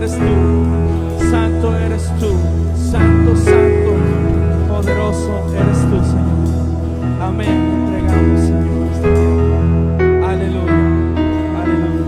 eres tú, santo eres tú, santo, santo, poderoso eres tú, Señor. Amén. Te entregamos, Señor, este tiempo. Aleluya, aleluya.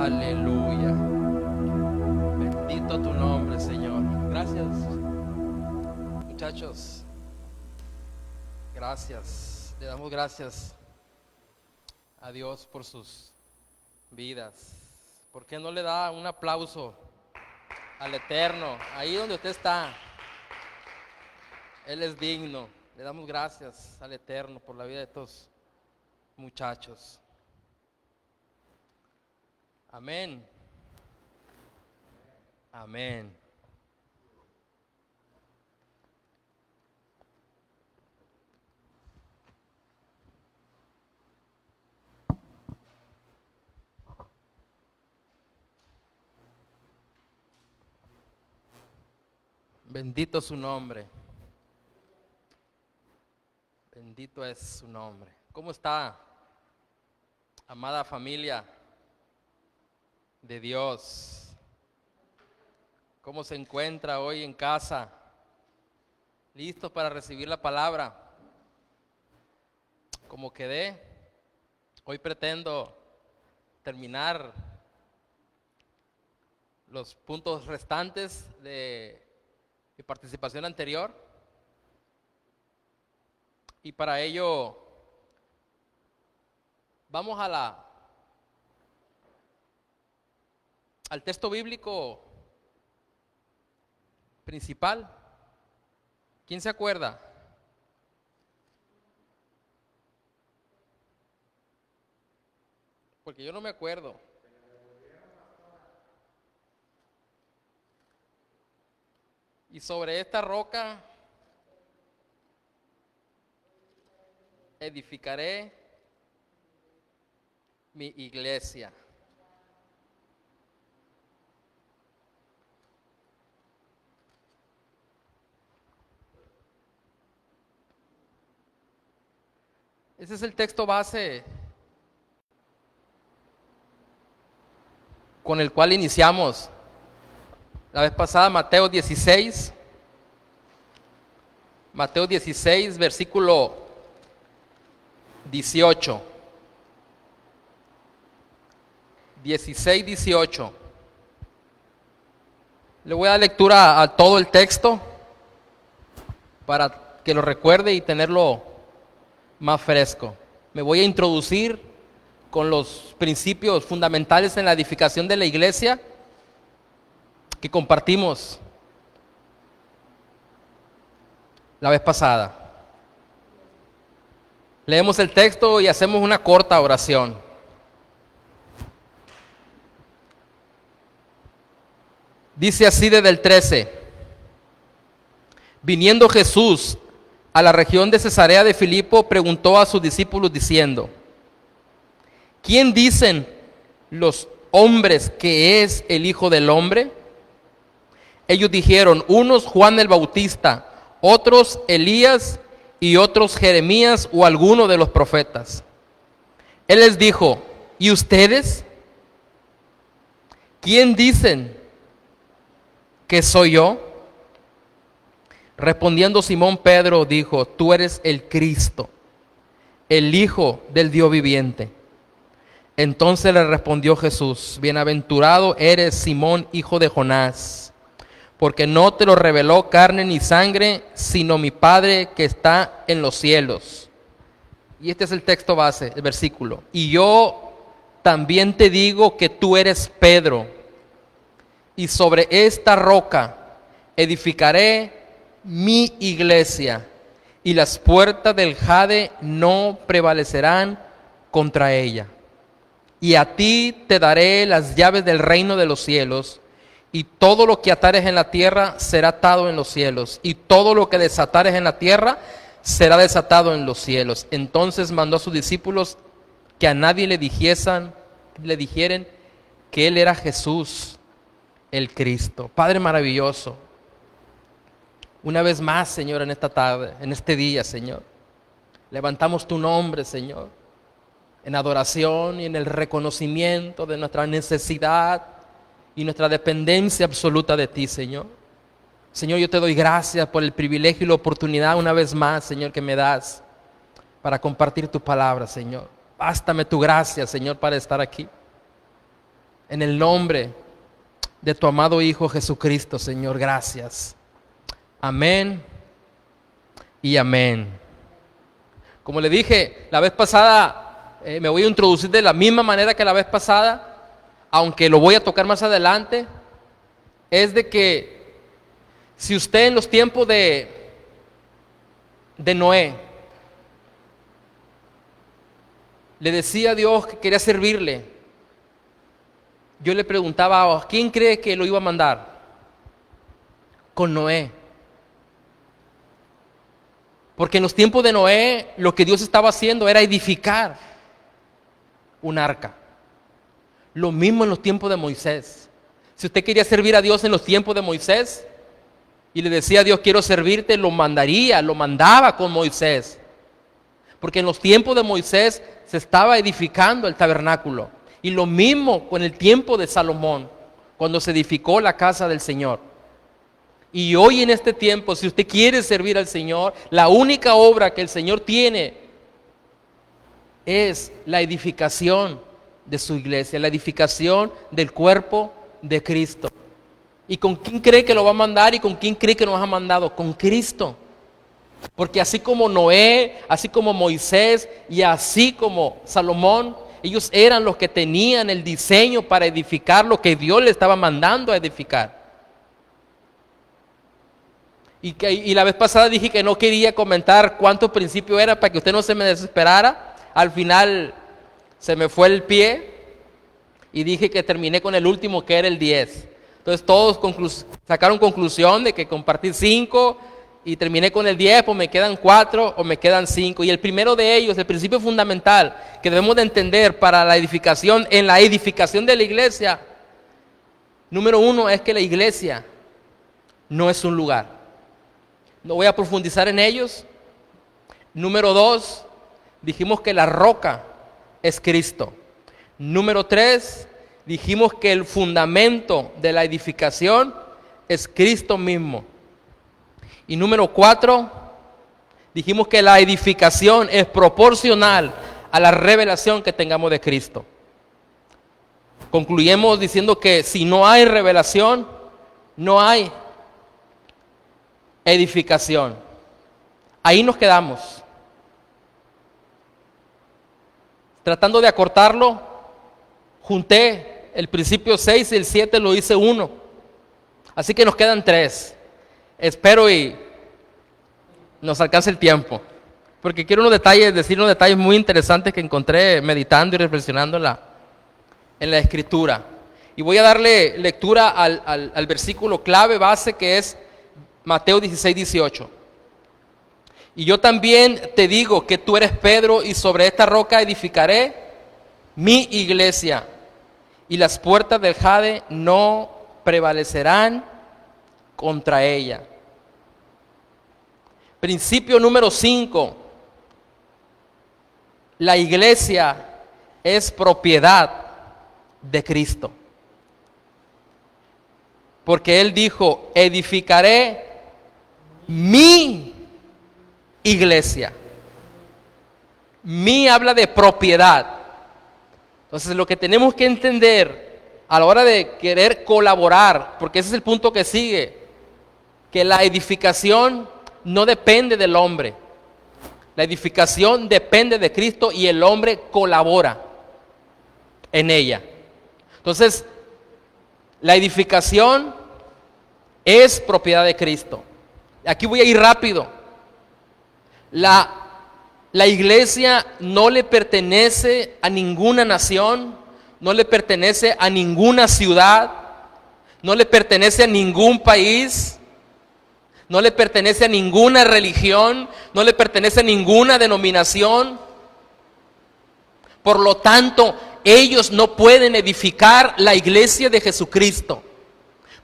Aleluya. Bendito tu nombre, Señor. Gracias, muchachos. Gracias. Le damos gracias a Dios por sus vidas. ¿Por qué no le da un aplauso al Eterno? Ahí donde usted está, Él es digno. Le damos gracias al Eterno por la vida de estos muchachos. Amén. Amén. Bendito su nombre. Bendito es su nombre. ¿Cómo está, amada familia de Dios? ¿Cómo se encuentra hoy en casa? ¿Listos para recibir la palabra? Como quedé, hoy pretendo terminar los puntos restantes de mi participación anterior. Y para ello vamos al texto bíblico principal. ¿Quién se acuerda? Porque yo no me acuerdo. Y sobre esta roca edificaré mi iglesia. Ese es el texto base con el cual iniciamos la vez pasada, Mateo 16, versículo 18. 16, 18. Le voy a dar lectura a todo el texto para que lo recuerde y tenerlo más fresco. Me voy a introducir con los principios fundamentales en la edificación de la iglesia que compartimos la vez pasada. Leemos el texto y hacemos una corta oración. Dice así desde el 13: Viniendo Jesús a la región de Cesarea de Filipo, preguntó a sus discípulos diciendo: ¿Quién dicen los hombres que es el Hijo del Hombre? Ellos dijeron: unos Juan el Bautista, otros Elías y otros Jeremías o alguno de los profetas. Él les dijo: ¿y ustedes? ¿Quién dicen que soy yo? Respondiendo Simón Pedro dijo: tú eres el Cristo, el Hijo del Dios viviente. Entonces le respondió Jesús: bienaventurado eres Simón, hijo de Jonás, porque no te lo reveló carne ni sangre, sino mi Padre que está en los cielos. Y este es el texto base, el versículo. Y yo también te digo que tú eres Pedro, y sobre esta roca edificaré mi iglesia, y las puertas del Jade no prevalecerán contra ella. Y a ti te daré las llaves del reino de los cielos, y todo lo que atares en la tierra será atado en los cielos, y todo lo que desatares en la tierra será desatado en los cielos. Entonces mandó a sus discípulos que a nadie le dijeren que Él era Jesús, el Cristo. Padre maravilloso, una vez más, Señor, en esta tarde, en este día, Señor, levantamos tu nombre, Señor, en adoración y en el reconocimiento de nuestra necesidad y nuestra dependencia absoluta de ti, Señor. Señor, yo te doy gracias por el privilegio y la oportunidad una vez más, Señor, que me das para compartir tu palabra, Señor. Bástame tu gracia, Señor, para estar aquí. En el nombre de tu amado Hijo Jesucristo, Señor, gracias. Amén y amén. Como le dije la vez pasada, me voy a introducir de la misma manera que la vez pasada, aunque lo voy a tocar más adelante, es de que si usted en los tiempos de Noé le decía a Dios que quería servirle, yo le preguntaba, ¿a quién cree que lo iba a mandar? Con Noé. Porque en los tiempos de Noé lo que Dios estaba haciendo era edificar un arca. Lo mismo en los tiempos de Moisés. Si usted quería servir a Dios en los tiempos de Moisés y le decía a Dios, quiero servirte, lo mandaba con Moisés. Porque en los tiempos de Moisés se estaba edificando el tabernáculo. Y lo mismo con el tiempo de Salomón, cuando se edificó la casa del Señor. Y hoy en este tiempo, si usted quiere servir al Señor, la única obra que el Señor tiene es la edificación de su iglesia, la edificación del cuerpo de Cristo. ¿Y con quién cree que lo va a mandar y con quién cree que nos ha mandado? Con Cristo. Porque así como Noé, así como Moisés y así como Salomón, ellos eran los que tenían el diseño para edificar lo que Dios le estaba mandando a edificar. Y la vez pasada dije que no quería comentar cuántos principios eran para que usted no se me desesperara. Al final se me fue el pie y dije que terminé con el último, que era el 10. Entonces todos sacaron conclusión de que compartí 5 y terminé con el 10, pues me quedan 4 o me quedan 5. Y el primero de ellos, el principio fundamental que debemos de entender para la edificación, en la edificación de la iglesia, número 1 es que la iglesia no es un lugar. No voy a profundizar en ellos. Número 2, dijimos que la roca es Cristo. Número 3, dijimos que el fundamento de la edificación es Cristo mismo. Y número 4, dijimos que la edificación es proporcional a la revelación que tengamos de Cristo. Concluimos diciendo que si no hay revelación, no hay edificación. Ahí nos quedamos. Tratando de acortarlo, junté el principio 6 y el 7 lo hice 1. Así que nos quedan 3. Espero y nos alcance el tiempo, porque quiero decir unos detalles muy interesantes que encontré meditando y reflexionando en la Escritura. Y voy a darle lectura al versículo clave base, que es Mateo 16, 18. Y yo también te digo que tú eres Pedro, y sobre esta roca edificaré mi iglesia, y las puertas del Hade no prevalecerán contra ella. Principio número 5. La iglesia es propiedad de Cristo. Porque Él dijo, edificaré mi iglesia. Mi habla de propiedad. Entonces lo que tenemos que entender a la hora de querer colaborar, porque ese es el punto que sigue, que la edificación no depende del hombre. La edificación depende de Cristo y el hombre colabora en ella. Entonces, la edificación es propiedad de Cristo. Aquí voy a ir rápido. La iglesia no le pertenece a ninguna nación, no le pertenece a ninguna ciudad, no le pertenece a ningún país. no le pertenece a ninguna religión, no le pertenece a ninguna denominación. Por lo tanto, ellos no pueden edificar la iglesia de Jesucristo.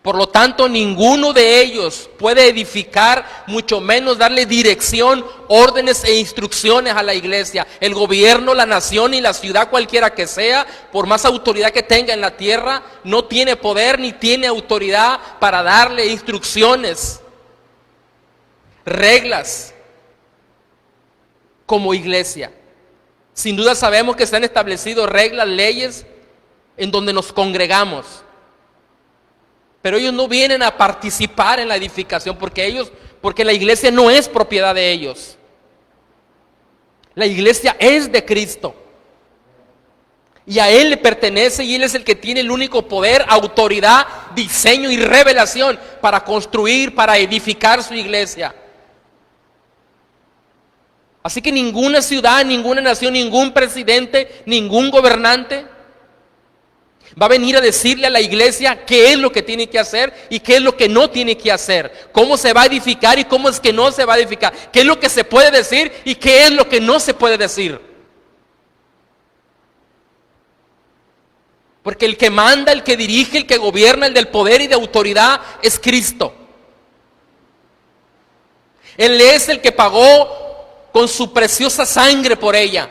Por lo tanto, ninguno de ellos puede edificar, mucho menos darle dirección, órdenes e instrucciones a la iglesia. El gobierno, la nación y la ciudad, cualquiera que sea, por más autoridad que tenga en la tierra, no tiene poder ni tiene autoridad para darle instrucciones, reglas, como iglesia. Sin duda sabemos que se han establecido reglas, leyes, en donde nos congregamos. Pero ellos no vienen a participar en la edificación porque la iglesia no es propiedad de ellos. La iglesia es de Cristo. Y a Él le pertenece y Él es el que tiene el único poder, autoridad, diseño y revelación para construir, para edificar su iglesia. Así que ninguna ciudad, ninguna nación, ningún presidente, ningún gobernante va a venir a decirle a la iglesia qué es lo que tiene que hacer y qué es lo que no tiene que hacer. Cómo se va a edificar y cómo es que no se va a edificar. Qué es lo que se puede decir y qué es lo que no se puede decir. Porque el que manda, el que dirige, el que gobierna, el del poder y de autoridad es Cristo. Él es el que pagó con su preciosa sangre por ella.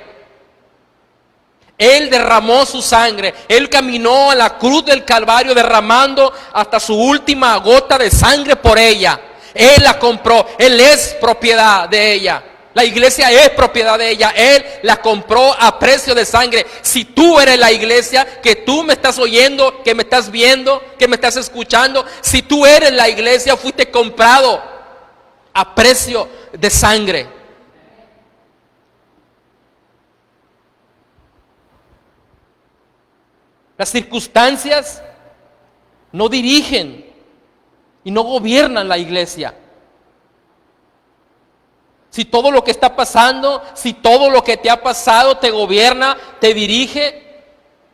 Él derramó su sangre. Él caminó a la cruz del Calvario derramando hasta su última gota de sangre por ella. Él la compró. Él es propiedad de ella. La iglesia es propiedad de ella. Él la compró a precio de sangre. Si tú eres la iglesia, que tú me estás oyendo, que me estás viendo, que me estás escuchando, si tú eres la iglesia, fuiste comprado a precio de sangre. Las circunstancias no dirigen y no gobiernan la iglesia. Si todo lo que está pasando, si todo lo que te ha pasado te gobierna, te dirige,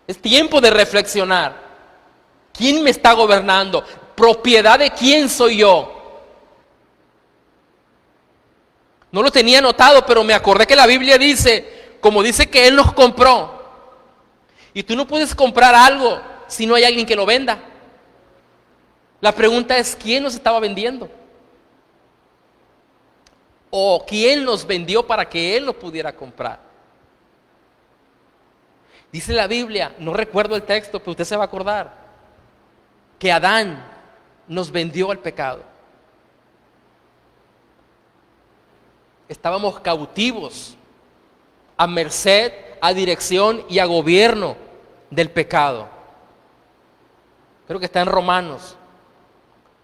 es tiempo de reflexionar. ¿Quién me está gobernando? ¿Propiedad de quién soy yo? No lo tenía anotado, pero me acordé que la Biblia dice, como dice que Él nos compró. Y tú no puedes comprar algo si no hay alguien que lo venda. La pregunta es, ¿quién nos estaba vendiendo? ¿O quién nos vendió para que Él lo pudiera comprar? Dice la Biblia, no recuerdo el texto, pero usted se va a acordar, que Adán nos vendió al pecado. Estábamos cautivos, a merced, a dirección y a gobierno del pecado. Creo que está en Romanos,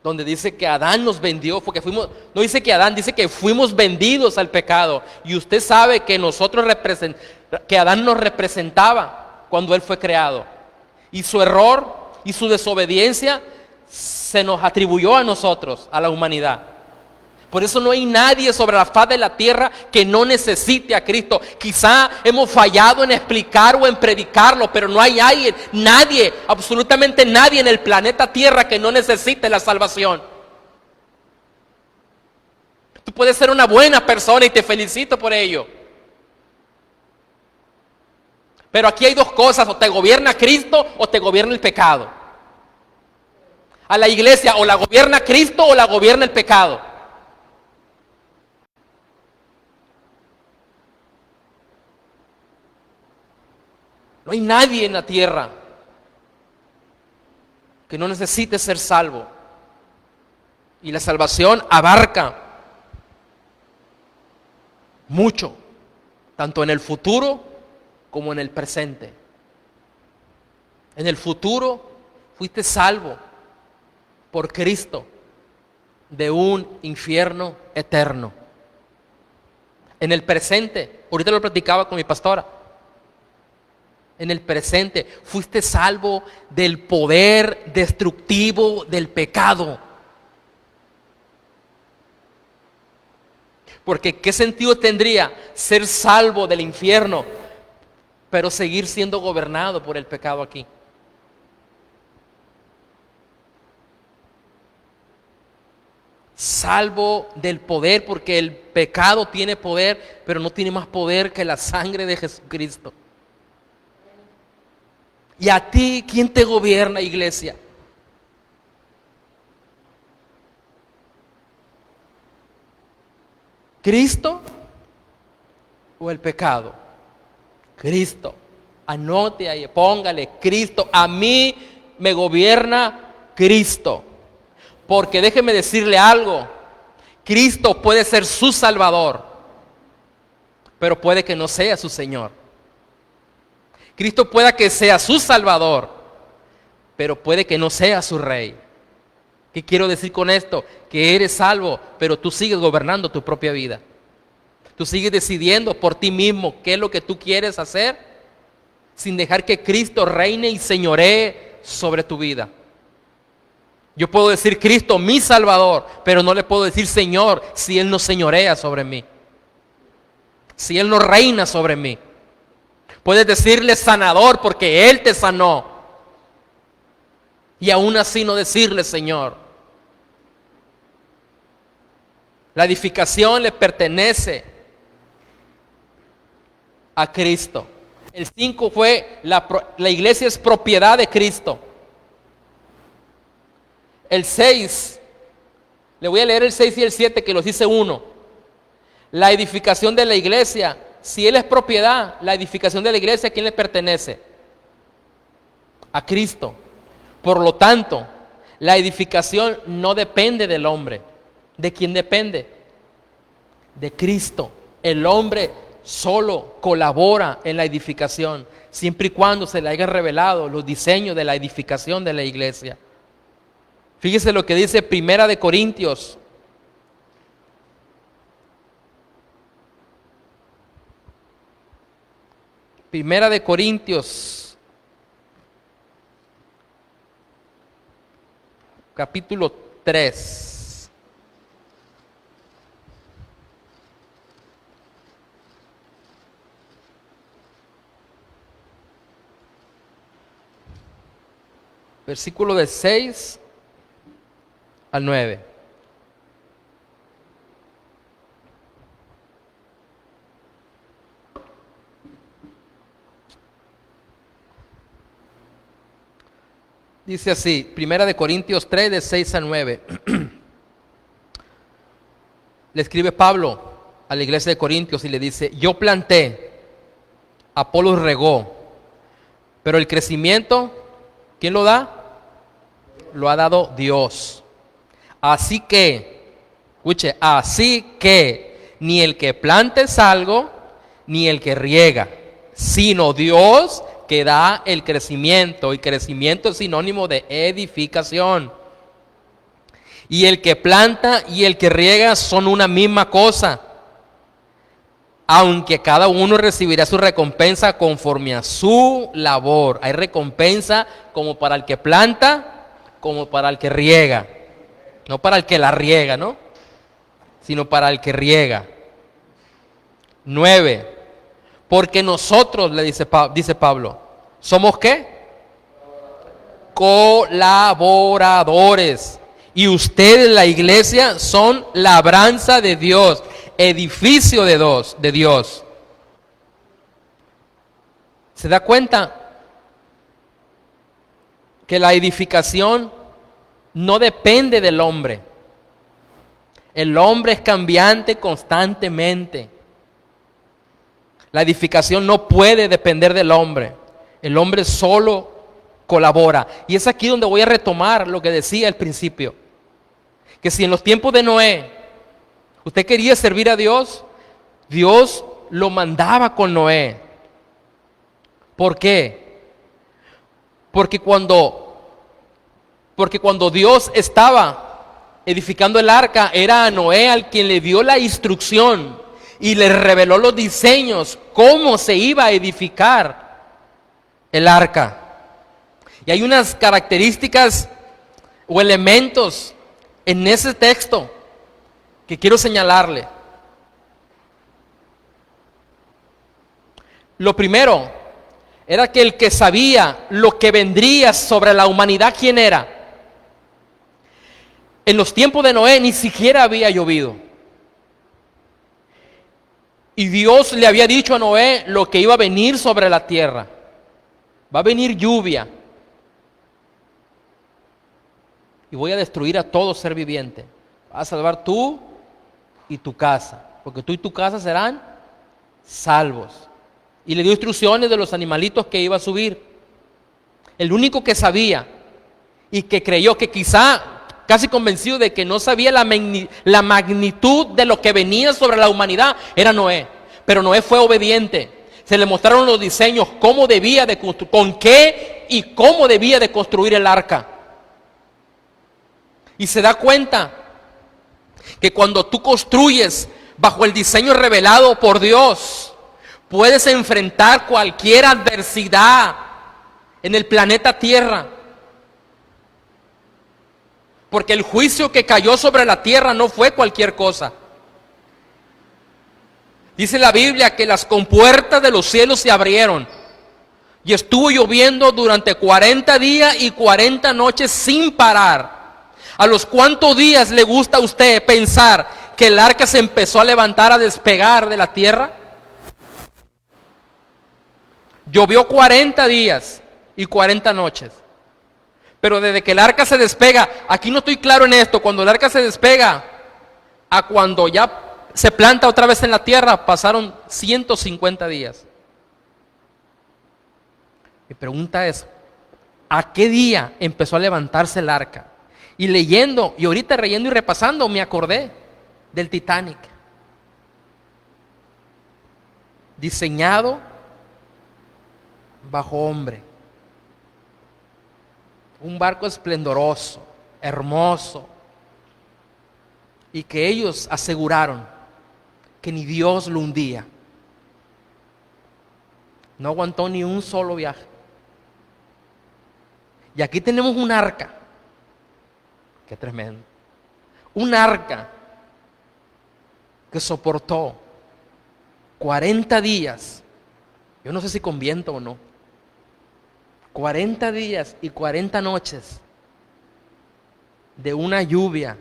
donde dice que Adán nos vendió, porque fuimos, no dice que Adán, dice que fuimos vendidos al pecado. Y usted sabe que que Adán nos representaba cuando él fue creado. Y su error y su desobediencia se nos atribuyó a nosotros, a la humanidad. Por eso no hay nadie sobre la faz de la tierra que no necesite a Cristo. Quizá hemos fallado en explicar o en predicarlo, pero no hay alguien, nadie, absolutamente nadie en el planeta Tierra que no necesite la salvación. Tú puedes ser una buena persona y te felicito por ello. Pero aquí hay dos cosas, o te gobierna Cristo o te gobierna el pecado. A la iglesia o la gobierna Cristo o la gobierna el pecado. No hay nadie en la tierra que no necesite ser salvo. Y la salvación abarca mucho, tanto en el futuro como en el presente. En el futuro fuiste salvo por Cristo de un infierno eterno. En el presente, ahorita lo platicaba con mi pastora, en el presente fuiste salvo del poder destructivo del pecado. Porque ¿qué sentido tendría ser salvo del infierno, pero seguir siendo gobernado por el pecado aquí? salvo del poder, porque el pecado tiene poder, pero no tiene más poder que la sangre de Jesucristo. ¿Y a ti quién te gobierna, iglesia? ¿Cristo o el pecado? Cristo. Anote ahí, póngale Cristo. A mí me gobierna Cristo. Porque déjeme decirle algo. Cristo puede ser su Salvador, pero puede que no sea su Señor. Cristo pueda que sea su Salvador, pero puede que no sea su Rey. ¿Qué quiero decir con esto? Que eres salvo, pero tú sigues gobernando tu propia vida. Tú sigues decidiendo por ti mismo qué es lo que tú quieres hacer, sin dejar que Cristo reine y señoree sobre tu vida. Yo puedo decir Cristo mi Salvador, pero no le puedo decir Señor si Él no señorea sobre mí, si Él no reina sobre mí. Puedes decirle sanador porque Él te sanó, y aún así no decirle Señor. La edificación le pertenece a Cristo. El 5 fue la iglesia es propiedad de Cristo. El 6, le voy a leer el 6 y el 7 que los dice uno. La edificación de la iglesia, si Él es propiedad, la edificación de la iglesia, ¿a quién le pertenece? A Cristo. Por lo tanto, la edificación no depende del hombre. ¿De quién depende? De Cristo. El hombre solo colabora en la edificación, siempre y cuando se le hayan revelado los diseños de la edificación de la iglesia. Fíjese lo que dice Primera de Corintios. Primera de Corintios, capítulo 3. Versículo de 6 al 9. Dice así, Primera de Corintios 3, de 6 a 9. Le escribe Pablo a la iglesia de Corintios y le dice: yo planté, Apolos regó, pero el crecimiento, ¿quién lo da? Lo ha dado Dios. Así que, escuche, así que ni el que planta es algo, ni el que riega, sino Dios que da el crecimiento, y crecimiento es sinónimo de edificación. Y el que planta y el que riega son una misma cosa, aunque cada uno recibirá su recompensa conforme a su labor. Hay recompensa como para el que planta, como para el que riega. No para el que la riega, ¿no? Sino para el que riega. 9. Porque nosotros, le dice Pablo, ¿somos qué? Colaboradores. Y ustedes, la iglesia, son labranza de Dios, edificio de Dios. ¿Se da cuenta que la edificación no depende del hombre? El hombre es cambiante constantemente. La edificación no puede depender del hombre. El hombre solo colabora. Y es aquí donde voy a retomar lo que decía al principio. Que si en los tiempos de Noé usted quería servir a Dios, Dios lo mandaba con Noé. ¿Por qué? Porque cuando Dios estaba edificando el arca, era a Noé al quien le dio la instrucción y le reveló los diseños, cómo se iba a edificar el arca. Y hay unas características o elementos en ese texto que quiero señalarle. Lo primero era que el que sabía lo que vendría sobre la humanidad, ¿quién era? En los tiempos de Noé ni siquiera había llovido. Y Dios le había dicho a Noé lo que iba a venir sobre la tierra. Va a venir lluvia. Y voy a destruir a todo ser viviente. Vas a salvar tú y tu casa. Porque tú y tu casa serán salvos. Y le dio instrucciones de los animalitos que iba a subir. El único que sabía y que creyó, que quizá casi convencido de que no sabía la magnitud de lo que venía sobre la humanidad, era Noé. Pero Noé fue obediente. Se le mostraron los diseños, cómo debía de construir, con qué y cómo debía de construir el arca. Y se da cuenta que cuando tú construyes bajo el diseño revelado por Dios, puedes enfrentar cualquier adversidad en el planeta Tierra. Porque el juicio que cayó sobre la tierra no fue cualquier cosa. Dice la Biblia que las compuertas de los cielos se abrieron y estuvo lloviendo durante 40 días y 40 noches sin parar. ¿A los cuántos días le gusta a usted pensar que el arca se empezó a levantar, a despegar de la tierra? Llovió 40 días y 40 noches. Pero desde que el arca se despega, aquí no estoy claro en esto, cuando el arca se despega a cuando ya se planta otra vez en la tierra, pasaron 150 días. Mi pregunta es, ¿a qué día empezó a levantarse el arca? Y leyendo, y ahorita leyendo y repasando, me acordé del Titanic. Diseñado bajo hombre. Un barco esplendoroso, hermoso, y que ellos aseguraron que ni Dios lo hundía. No aguantó ni un solo viaje. Y aquí tenemos un arca. Qué tremendo. Un arca que soportó 40 días. Yo no sé si con viento o no. 40 días y 40 noches de una lluvia,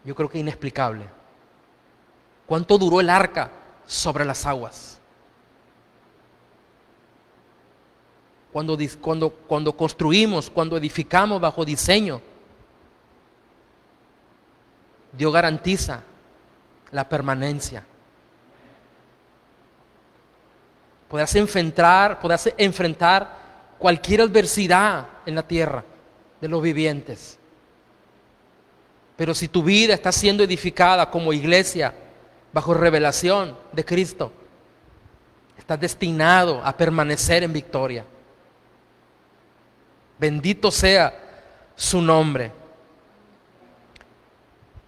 yo creo que inexplicable. ¿Cuánto duró el arca sobre las aguas? Cuando construimos, cuando edificamos bajo diseño, Dios garantiza la permanencia. Podrás enfrentar cualquier adversidad en la tierra de los vivientes. Pero si tu vida está siendo edificada como iglesia bajo revelación de Cristo, estás destinado a permanecer en victoria. Bendito sea su nombre.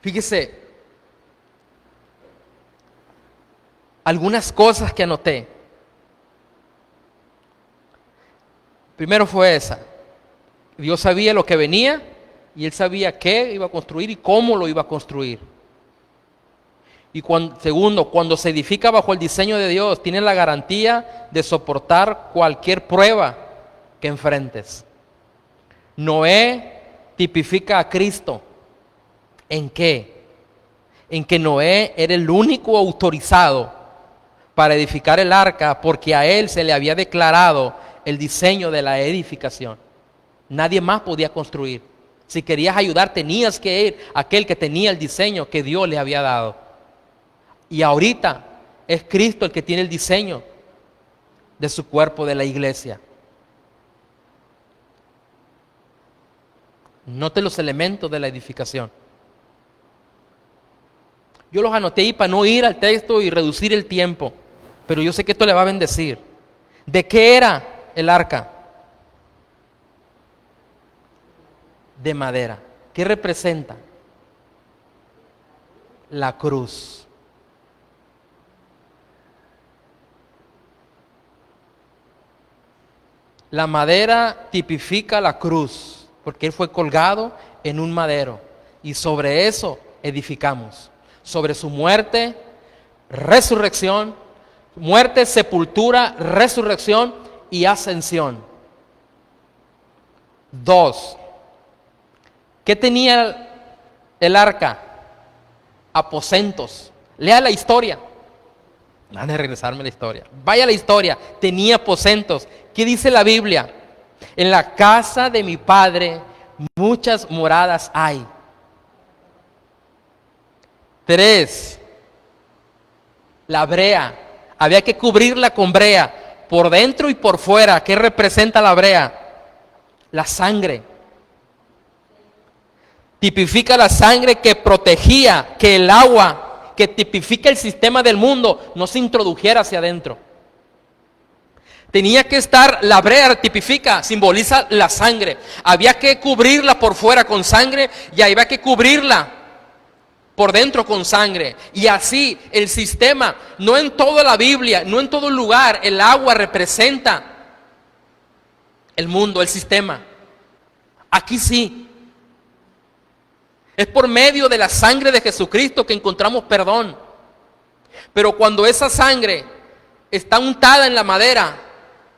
Fíjese, algunas cosas que anoté. Primero fue esa. Dios sabía lo que venía y Él sabía qué iba a construir y cómo lo iba a construir. Y segundo, cuando se edifica bajo el diseño de Dios, tienes la garantía de soportar cualquier prueba que enfrentes. Noé tipifica a Cristo. ¿En qué? En que Noé era el único autorizado para edificar el arca, porque a él se le había declarado el diseño de la edificación. Nadie más podía construir. Si querías ayudar, tenías que ir a aquel que tenía el diseño que Dios le había dado. Y ahorita es Cristo el que tiene el diseño de su cuerpo, de la iglesia. Note los elementos de la edificación. Yo los anoté ahí para no ir al texto y reducir el tiempo, pero yo sé que esto le va a bendecir. ¿De qué era el arca? De madera. ¿Qué representa? La cruz. La madera tipifica la cruz, porque Él fue colgado en un madero y sobre eso edificamos. Sobre su muerte, resurrección, muerte, sepultura, resurrección y ascensión. 2. ¿Qué tenía el arca, aposentos. Lea la historia. Van a regresarme la historia. Vaya a la historia. Tenía aposentos. ¿Qué dice la Biblia? En la casa de mi padre muchas moradas hay. 3. La brea. Había que cubrirla con brea, por dentro y por fuera. ¿Qué representa la brea? La sangre. Tipifica la sangre que protegía que el agua, que tipifica el sistema del mundo, no se introdujera hacia adentro. Tenía que estar, la brea tipifica, simboliza la sangre. Había que cubrirla por fuera con sangre y había que cubrirla por dentro con sangre. Y así el sistema, no en toda la Biblia, no en todo lugar, el agua representa el mundo, el sistema. Aquí sí. Es por medio de la sangre de Jesucristo que encontramos perdón. Pero cuando esa sangre está untada en la madera,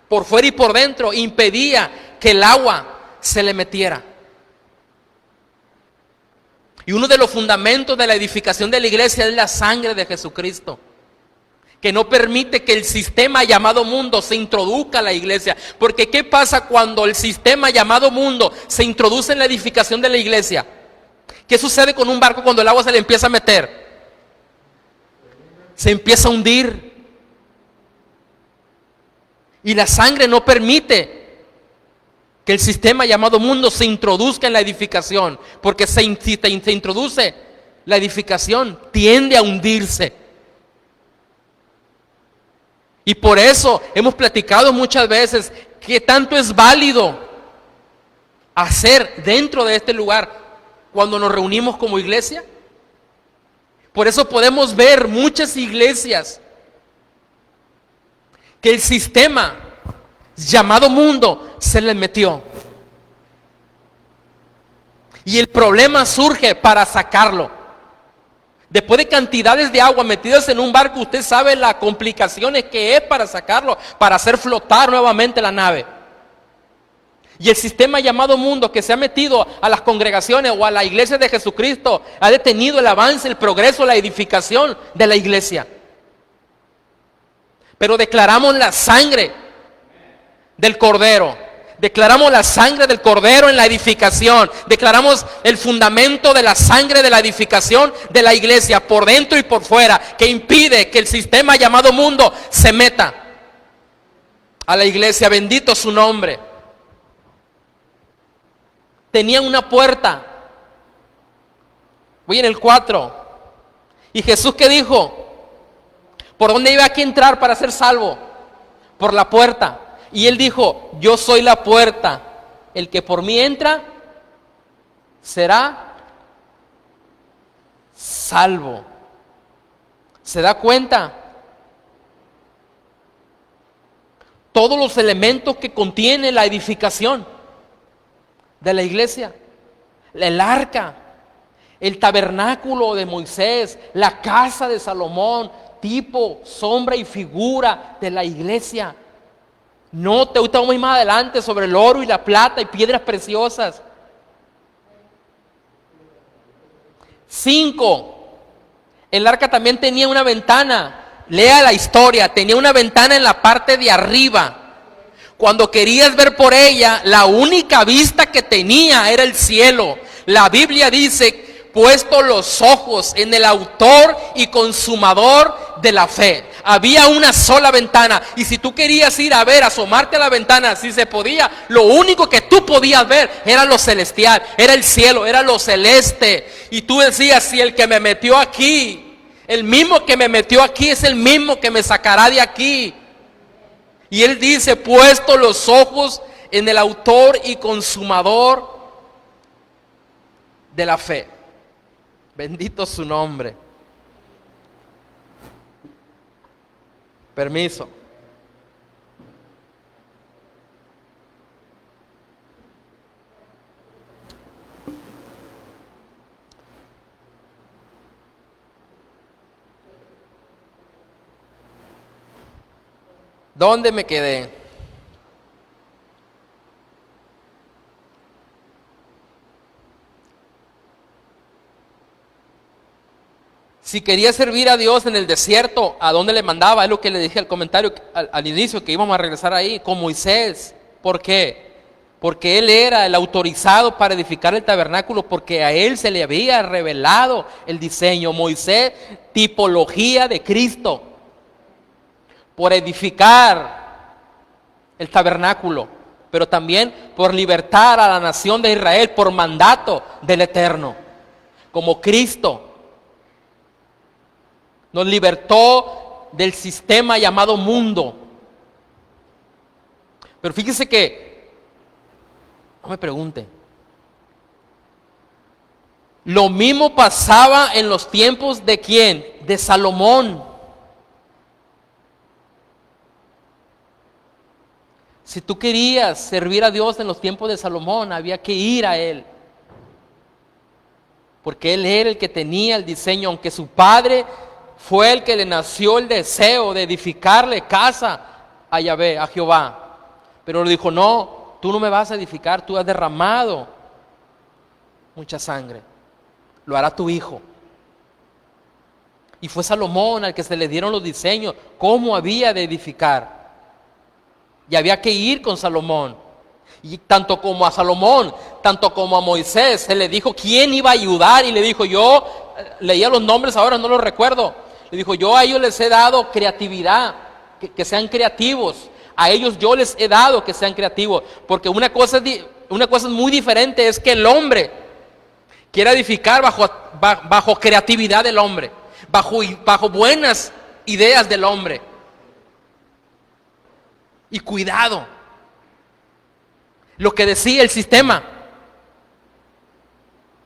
por fuera y por dentro, impedía que el agua se le metiera. Y uno de los fundamentos de la edificación de la iglesia es la sangre de Jesucristo, que no permite que el sistema llamado mundo se introduzca a la iglesia. Porque ¿qué pasa cuando el sistema llamado mundo se introduce en la edificación de la iglesia? ¿Qué sucede con un barco cuando el agua se le empieza a meter? Se empieza a hundir. Y la sangre no permite que el sistema llamado mundo se introduzca en la edificación, porque si se introduce la edificación, tiende a hundirse. Y por eso hemos platicado muchas veces que tanto es válido hacer dentro de este lugar cuando nos reunimos como iglesia. Por eso podemos ver muchas iglesias que el sistema llamado mundo se les metió. Y el problema surge para sacarlo. Después de cantidades de agua metidas en un barco, usted sabe las complicaciones que es para sacarlo, para hacer flotar nuevamente la nave. Y el sistema llamado mundo que se ha metido a las congregaciones o a la iglesia de Jesucristo ha detenido el avance, el progreso, la edificación de la iglesia. Pero declaramos la sangre del Cordero. Declaramos la sangre del Cordero en la edificación. Declaramos el fundamento de la sangre de la edificación de la iglesia, por dentro y por fuera, que impide que el sistema llamado mundo se meta a la iglesia. Bendito su nombre. Tenía una puerta. Voy en el 4. ¿Y Jesús qué dijo? ¿Por dónde iba que entrar para ser salvo? Por la puerta. Y él dijo, yo soy la puerta. El que por mí entra será salvo. ¿Se da cuenta? Todos los elementos que contiene la edificación de la iglesia. El arca, el tabernáculo de Moisés, la casa de Salomón, tipo, sombra y figura de la iglesia. No, te vamos más adelante sobre el oro y la plata y piedras preciosas. 5. El arca también tenía una ventana. Lea la historia. Tenía una ventana en la parte de arriba. Cuando querías ver por ella, la única vista que tenía era el cielo. La Biblia dice, puesto los ojos en el autor y consumador de la fe. Había una sola ventana, y si tú querías ir a ver, asomarte a la ventana, si se podía, lo único que tú podías ver era lo celestial, era el cielo, era lo celeste. Y tú decías, si el que me metió aquí, el mismo que me metió aquí es el mismo que me sacará de aquí. Y él dice, puesto los ojos en el autor y consumador de la fe. Bendito su nombre. Permiso. ¿Dónde me quedé? Si quería servir a Dios en el desierto, ¿a dónde le mandaba? Es lo que le dije al comentario al inicio, que íbamos a regresar ahí, con Moisés. ¿Por qué? Porque él era el autorizado para edificar el tabernáculo, porque a él se le había revelado el diseño. Moisés, tipología de Cristo, por edificar el tabernáculo, pero también por libertar a la nación de Israel por mandato del Eterno. Como Cristo nos libertó del sistema llamado mundo. Pero fíjese que, no me pregunte, lo mismo pasaba en los tiempos de ¿quién? De Salomón. Si tú querías servir a Dios en los tiempos de Salomón, había que ir a él. Porque él era el que tenía el diseño, aunque su padre fue el que le nació el deseo de edificarle casa a Yahvé, a Jehová. Pero le dijo, no, tú no me vas a edificar, tú has derramado mucha sangre. Lo hará tu hijo. Y fue Salomón al que se le dieron los diseños, cómo había de edificar. Y había que ir con Salomón. Y tanto como a Salomón, tanto como a Moisés, se le dijo quién iba a ayudar. Y le dijo, yo leía los nombres, ahora no los recuerdo. Le dijo, yo a ellos les he dado creatividad, que sean creativos. A ellos yo les he dado que sean creativos. Porque una cosa es muy diferente, es que el hombre quiera edificar bajo creatividad del hombre, bajo buenas ideas del hombre. Y cuidado, lo que decía el sistema,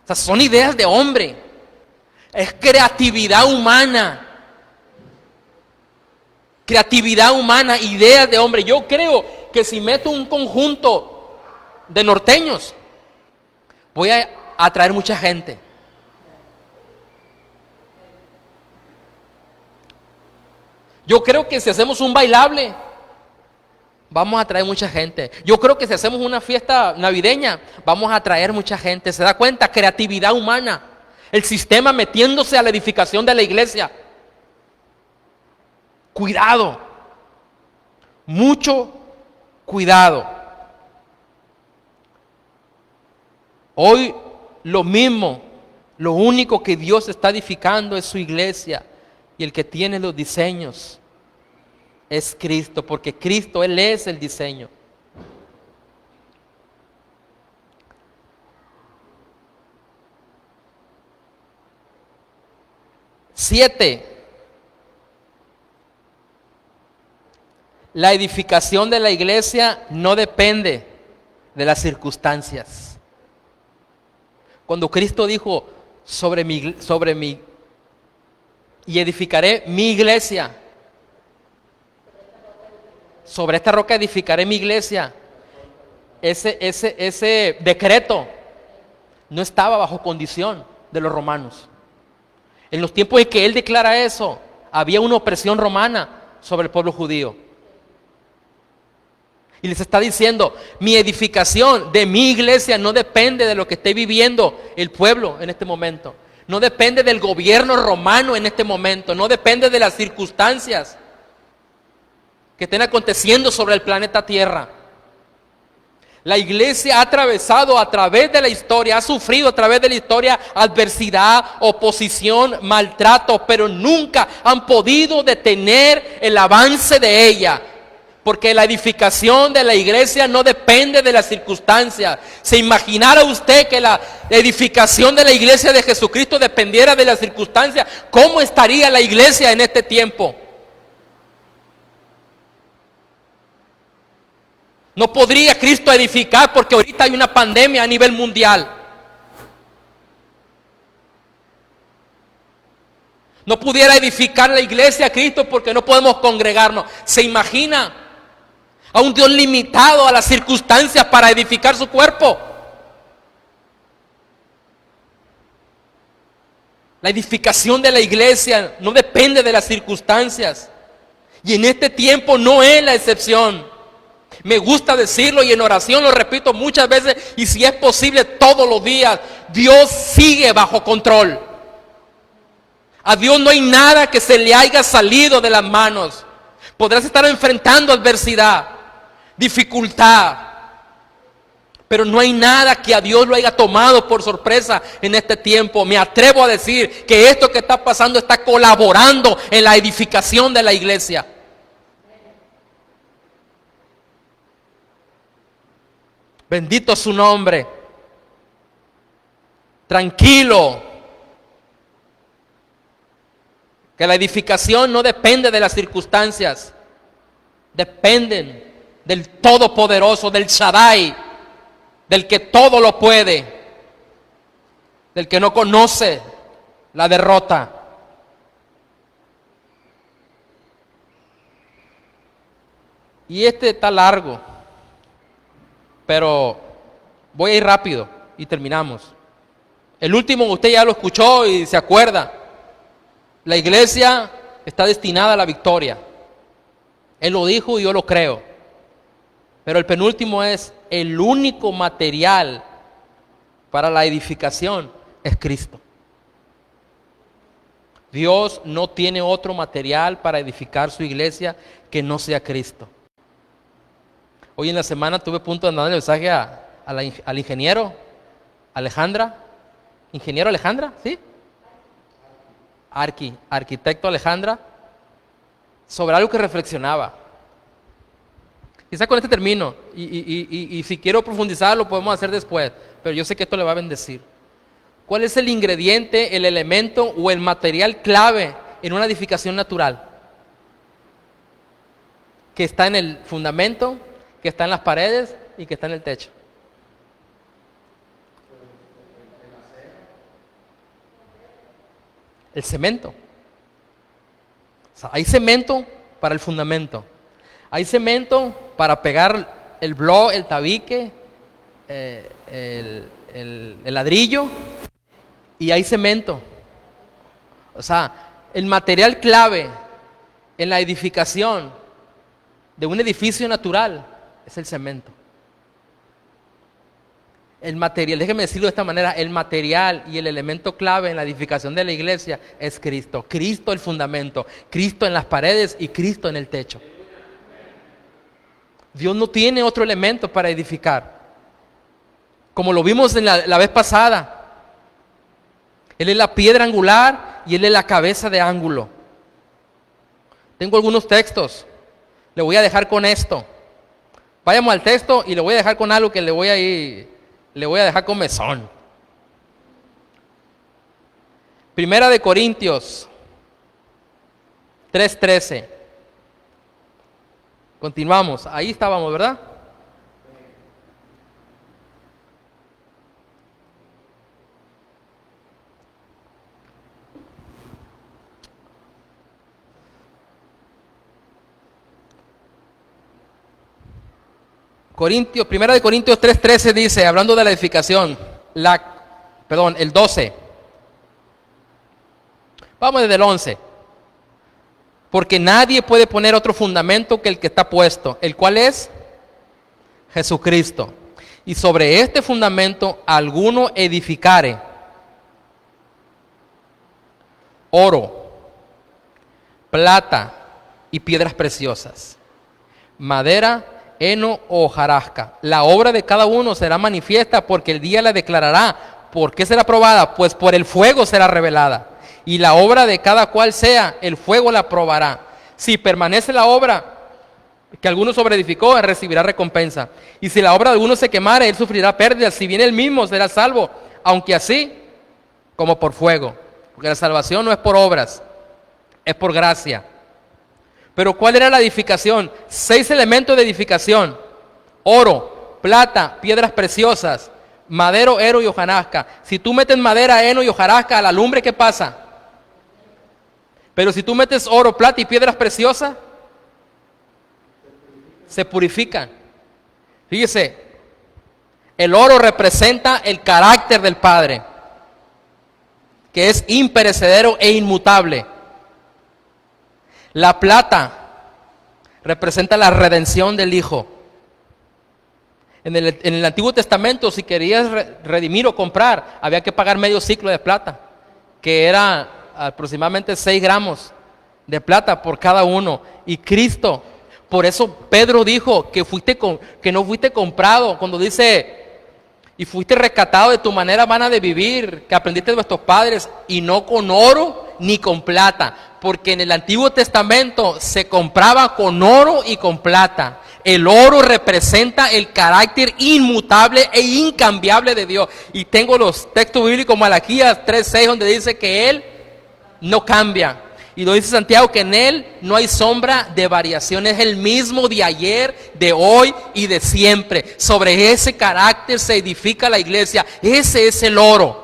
o sea, son ideas de hombre, es creatividad humana. Creatividad humana, ideas de hombre. Yo creo que si meto un conjunto de norteños, voy a atraer mucha gente. Yo creo que si hacemos un bailable, vamos a atraer mucha gente. Yo creo que si hacemos una fiesta navideña, vamos a atraer mucha gente. ¿Se da cuenta? Creatividad humana. El sistema metiéndose a la edificación de la iglesia. Cuidado. Mucho cuidado. Hoy lo mismo, lo único que Dios está edificando es su iglesia. Y el que tiene los diseños es Cristo, porque Cristo, Él es el diseño. Siete, la edificación de la iglesia no depende de las circunstancias. Cuando Cristo dijo sobre mí y edificaré mi iglesia, sobre esta roca edificaré mi iglesia, ese decreto no estaba bajo condición de los romanos. En los tiempos en que él declara eso, había una opresión romana sobre el pueblo judío. Y les está diciendo, mi edificación de mi iglesia no depende de lo que esté viviendo el pueblo en este momento. No depende del gobierno romano en este momento. No depende de las circunstancias que estén aconteciendo sobre el planeta Tierra. La iglesia ha atravesado a través de la historia, ha sufrido a través de la historia adversidad, oposición, maltrato, pero nunca han podido detener el avance de ella. Porque la edificación de la iglesia no depende de las circunstancias. ¿Se imaginara usted que la edificación de la iglesia de Jesucristo dependiera de las circunstancias? ¿Cómo estaría la iglesia en este tiempo? No podría Cristo edificar porque ahorita hay una pandemia a nivel mundial. No pudiera edificar la iglesia a Cristo porque no podemos congregarnos. ¿Se imagina a un Dios limitado a las circunstancias para edificar su cuerpo? La edificación de la iglesia no depende de las circunstancias. Y en este tiempo no es la excepción. Me gusta decirlo y en oración lo repito muchas veces y si es posible todos los días. Dios sigue bajo control. A Dios no hay nada que se le haya salido de las manos. Podrás estar enfrentando adversidad, dificultad, pero no hay nada que a Dios lo haya tomado por sorpresa en este tiempo. Me atrevo a decir que esto que está pasando está colaborando en la edificación de la iglesia. Bendito su nombre. Tranquilo. Que la edificación no depende de las circunstancias. Dependen del Todopoderoso, del Shaddai, del que todo lo puede, del que no conoce la derrota. Y este está largo, pero voy a ir rápido y terminamos. El último usted ya lo escuchó y se acuerda. La iglesia está destinada a la victoria. Él lo dijo y yo lo creo. Pero el penúltimo es: el único material para la edificación es Cristo. Dios no tiene otro material para edificar su iglesia que no sea Cristo. Hoy en la semana tuve punto de mandar el mensaje al ingeniero Alejandra. ¿Ingeniero Alejandra? ¿Sí? Arquitecto Alejandra, sobre algo que reflexionaba. Quizá con este termino, y si quiero profundizar lo podemos hacer después, pero yo sé que esto le va a bendecir. ¿Cuál es el ingrediente, el elemento o el material clave en una edificación natural? Que está en el fundamento, que está en las paredes y que está en el techo. El cemento. O sea, hay cemento para el fundamento. Hay cemento para pegar el bloque, el tabique, el ladrillo. Y hay cemento. O sea, el material clave en la edificación de un edificio natural es el cemento. El material, déjeme decirlo de esta manera, el material y el elemento clave en la edificación de la iglesia es Cristo. Cristo el fundamento, Cristo en las paredes y Cristo en el techo. Dios no tiene otro elemento para edificar. Como lo vimos en la vez pasada, Él es la piedra angular y Él es la cabeza de ángulo. Tengo algunos textos, le voy a dejar con esto. Vayamos al texto y le voy a dejar con algo que le voy a dejar con mesón. Primera de Corintios 3:13. Continuamos, ahí estábamos, ¿verdad? Primera de Corintios 3:13 dice, hablando de la edificación, el 12. Vamos desde el 11. Porque nadie puede poner otro fundamento que el que está puesto, el cual es Jesucristo. Y sobre este fundamento alguno edificare oro, plata y piedras preciosas, madera, heno o hojarasca. La obra de cada uno será manifiesta, porque el día la declarará. ¿Por qué será probada? Pues por el fuego será revelada. Y la obra de cada cual sea, el fuego la probará. Si permanece la obra que alguno sobreedificó, él recibirá recompensa. Y si la obra de alguno se quemare, él sufrirá pérdidas. Si bien él mismo será salvo, aunque así como por fuego. Porque la salvación no es por obras, es por gracia. Pero ¿cuál era la edificación? 6 elementos de edificación: oro, plata, piedras preciosas, madero, heno y hojarasca. Si tú metes madera, heno y hojarasca a la lumbre, ¿qué pasa? Pero si tú metes oro, plata y piedras preciosas, se purifican. Fíjese, el oro representa el carácter del Padre, que es imperecedero e inmutable. La plata representa la redención del Hijo. En el Antiguo Testamento, si querías redimir o comprar, había que pagar medio ciclo de plata, que era aproximadamente 6 gramos de plata por cada uno. Y Cristo, por eso Pedro dijo que no fuiste comprado, cuando dice, y fuiste rescatado de tu manera vana de vivir, que aprendiste de vuestros padres, y no con oro ni con plata, porque en el Antiguo Testamento se compraba con oro y con plata. El oro representa el carácter inmutable e incambiable de Dios. Y tengo los textos bíblicos, Malaquías 3:6, donde dice que Él no cambia. Y lo dice Santiago, que en Él no hay sombra de variación. Es el mismo de ayer, de hoy y de siempre. Sobre ese carácter se edifica la iglesia. Ese es el oro.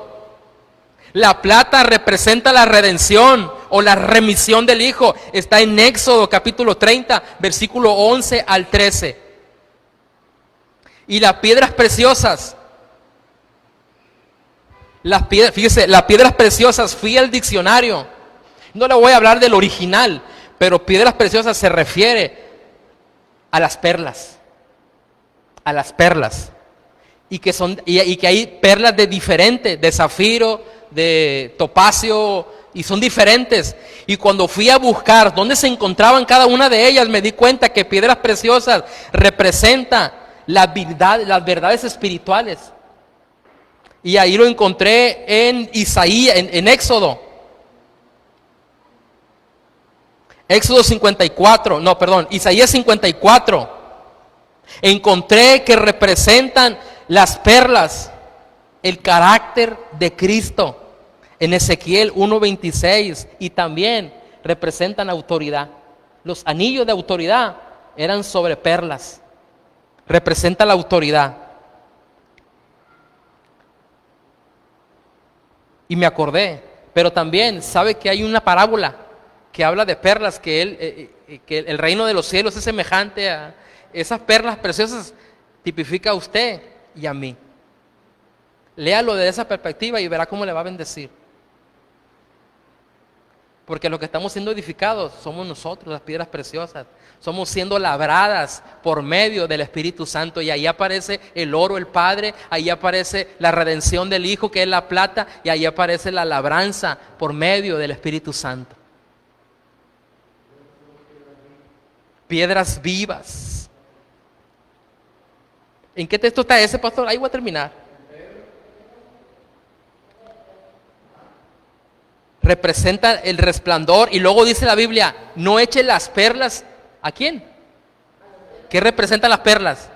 La plata representa la redención o la remisión del Hijo. Está en Éxodo capítulo 30, versículo 11 al 13. Y las piedras preciosas. Fíjese, las piedras preciosas, fui al diccionario. No le voy a hablar del original, pero piedras preciosas se refiere a las perlas. A las perlas. Y que hay perlas de diferentes, de zafiro, de topacio, y son diferentes. Y cuando fui a buscar dónde se encontraban cada una de ellas, me di cuenta que piedras preciosas representan las verdades espirituales. Y ahí lo encontré en Isaías, en Éxodo. Isaías 54. Encontré que representan las perlas, el carácter de Cristo. En Ezequiel 1:26, y también representan autoridad. Los anillos de autoridad eran sobre perlas. Representa la autoridad. Y me acordé, pero también sabe que hay una parábola que habla de perlas, que el reino de los cielos es semejante a esas perlas preciosas, tipifica a usted y a mí. Léalo de esa perspectiva y verá cómo le va a bendecir. Porque los que estamos siendo edificados somos nosotros, las piedras preciosas. Somos siendo labradas por medio del Espíritu Santo. Y ahí aparece el oro, el Padre. Ahí aparece la redención del Hijo, que es la plata. Y ahí aparece la labranza por medio del Espíritu Santo. Piedras vivas. ¿En qué texto está ese, pastor? Ahí voy a terminar. Representa el resplandor, y luego dice la Biblia, no eche las perlas. ¿A quién? ¿Qué representan las perlas?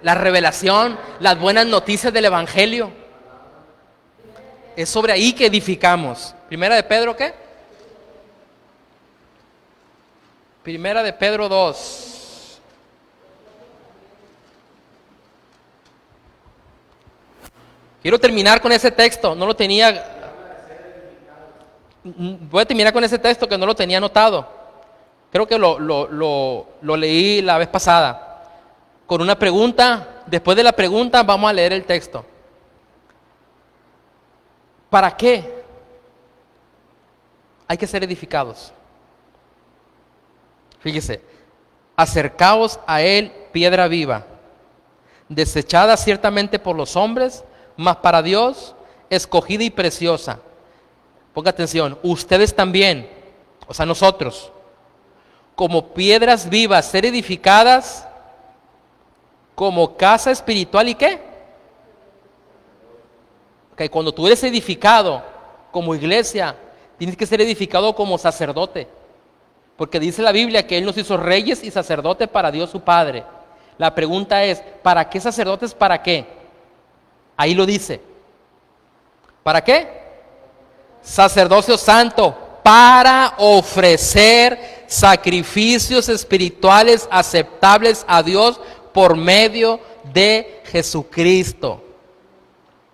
La revelación, las buenas noticias del Evangelio. Es sobre ahí que edificamos. Primera de Pedro, ¿qué? Primera de Pedro 2. Quiero terminar con ese texto, no lo tenía. Voy a terminar con ese texto que no lo tenía anotado. Creo que lo leí la vez pasada. Con una pregunta. Después de la pregunta vamos a leer el texto. ¿Para qué hay que ser edificados? Fíjese. Acercaos a él, piedra viva, desechada ciertamente por los hombres, mas para Dios escogida y preciosa. Ponga atención, ustedes también, o sea nosotros, como piedras vivas, ser edificadas como casa espiritual. ¿Y qué? Okay, cuando tú eres edificado como iglesia, tienes que ser edificado como sacerdote, porque dice la Biblia que Él nos hizo reyes y sacerdotes para Dios su Padre. La pregunta es, ¿para qué sacerdotes? ¿Para qué? Ahí lo dice. ¿Para qué? Sacerdocio santo, para ofrecer sacrificios espirituales aceptables a Dios por medio de Jesucristo.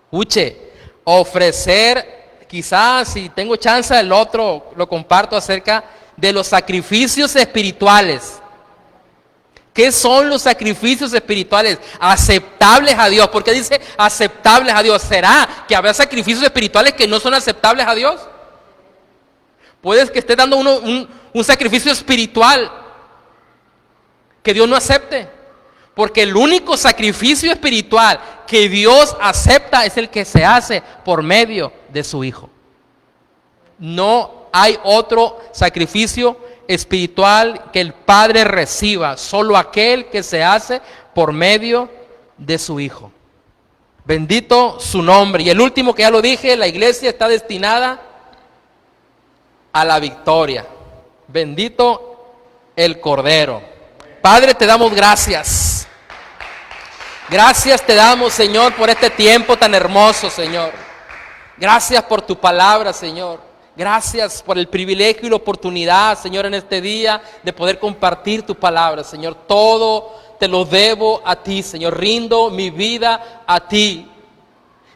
Escuche, ofrecer, quizás si tengo chance el otro lo comparto acerca de los sacrificios espirituales. ¿Qué son los sacrificios espirituales? Aceptables a Dios. ¿Por qué dice aceptables a Dios? ¿Será que habrá sacrificios espirituales que no son aceptables a Dios? Puedes que esté dando un sacrificio espiritual que Dios no acepte. Porque el único sacrificio espiritual que Dios acepta es el que se hace por medio de su Hijo. No hay otro sacrificio espiritual que el Padre reciba, solo aquel que se hace por medio de su Hijo. Bendito su nombre. Y el último, que ya lo dije, la iglesia está destinada a la victoria. Bendito el Cordero. Padre, te damos gracias. Gracias te damos, Señor, por este tiempo tan hermoso, Señor. Gracias por tu palabra, Señor. Gracias por el privilegio y la oportunidad, Señor, en este día de poder compartir tu palabra, Señor. Todo te lo debo a ti, Señor. Rindo mi vida a ti.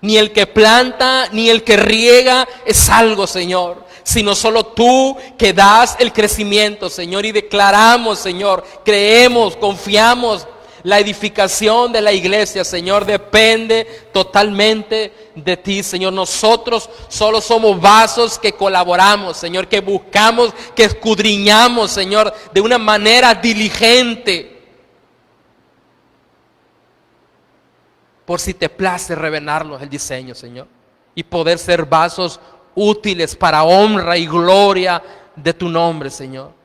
Ni el que planta, ni el que riega es algo, Señor, sino solo tú que das el crecimiento, Señor. Y declaramos, Señor, creemos, confiamos. La edificación de la iglesia, Señor, depende totalmente de ti, Señor. Nosotros solo somos vasos que colaboramos, Señor, que buscamos, que escudriñamos, Señor, de una manera diligente. Por si te place revelarnos el diseño, Señor, y poder ser vasos útiles para honra y gloria de tu nombre, Señor.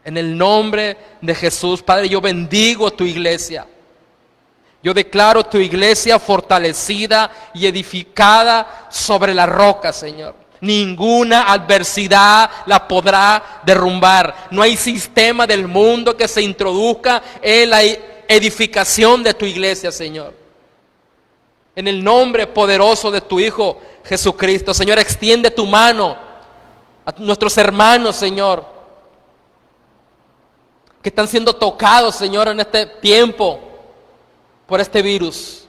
En el nombre de Jesús, Padre, yo bendigo tu iglesia. Yo declaro tu iglesia fortalecida y edificada sobre la roca, Señor. Ninguna adversidad la podrá derrumbar. No hay sistema del mundo que se introduzca en la edificación de tu iglesia, Señor. En el nombre poderoso de tu Hijo Jesucristo, Señor, extiende tu mano a nuestros hermanos, Señor, que están siendo tocados, Señor, en este tiempo por este virus.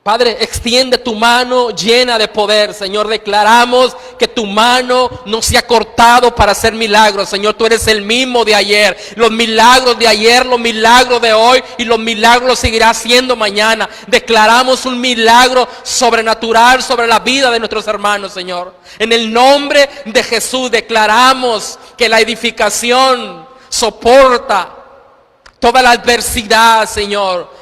Padre, extiende tu mano llena de poder, Señor. Declaramos que tu mano no se ha cortado para hacer milagros, Señor. Tú eres el mismo de ayer. Los milagros de ayer, los milagros de hoy y los milagros los seguirá haciendo mañana. Declaramos un milagro sobrenatural sobre la vida de nuestros hermanos, Señor. En el nombre de Jesús declaramos que la edificación soporta toda la adversidad, Señor,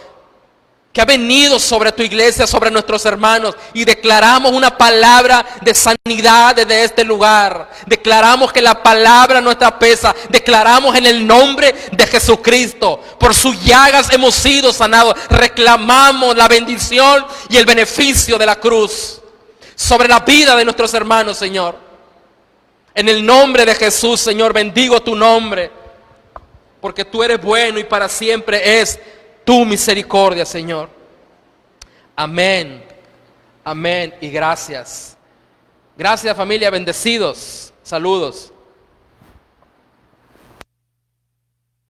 que ha venido sobre tu iglesia, sobre nuestros hermanos, y declaramos una palabra de sanidad desde este lugar. Declaramos que la palabra no está pesa. Declaramos en el nombre de Jesucristo, por sus llagas hemos sido sanados. Reclamamos la bendición y el beneficio de la cruz sobre la vida de nuestros hermanos, Señor. En el nombre de Jesús, Señor, bendigo tu nombre, porque tú eres bueno y para siempre es tu misericordia, Señor. Amén. Amén y gracias. Gracias, familia, bendecidos. Saludos.